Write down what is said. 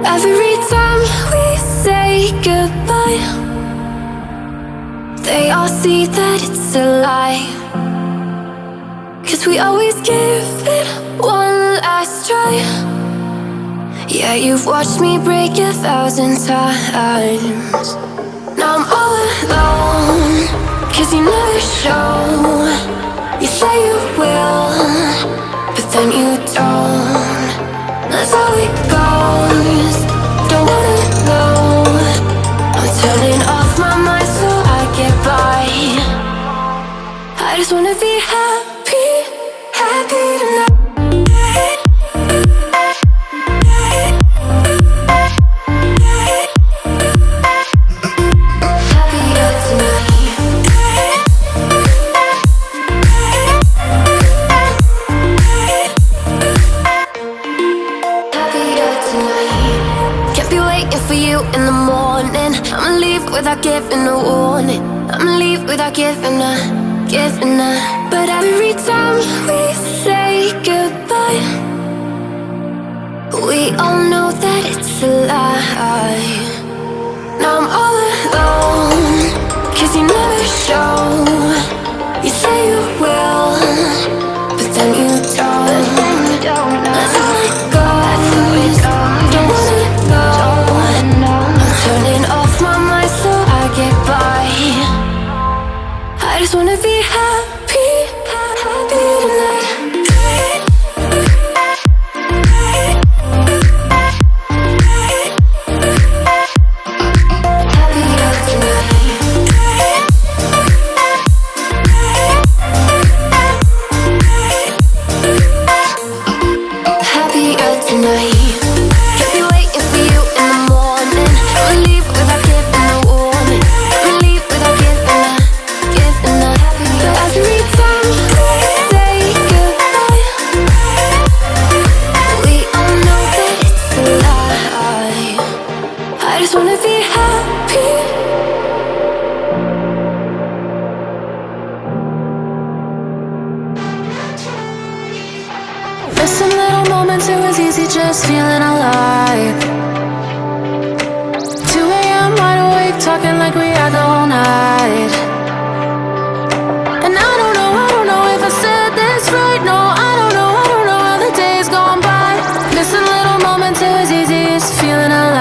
Every time we say goodbye, they all see that it's a lie. 'Cause we always give it one last try. Yeah, you've watched me break 1,000 times. Now I'm all alone, 'cause you never show. You say you will, but then you don't. That's how it goes. Don't wanna know. I'm turning off my mind so I get by. I just wanna be happy, happy tonight. In the morning, I'ma leave without giving a warning. I'ma leave without giving a. But every time we say goodbye, we all know that it's a lie. Now I'm all alone, 'cause you never show. You say you will, but then you don't. That's how it goes. Don't wanna know. Turning off my mind so I get by. I just wanna be happy, happy tonight. Happier tonight. Happier tonight. Missing little moments, it was easy just feeling alive. 2 a.m. wide awake, talking like we had the whole night. And I don't know if I said this right. No, I don't know how the days gone by. Missing little moments, it was easy just feeling alive.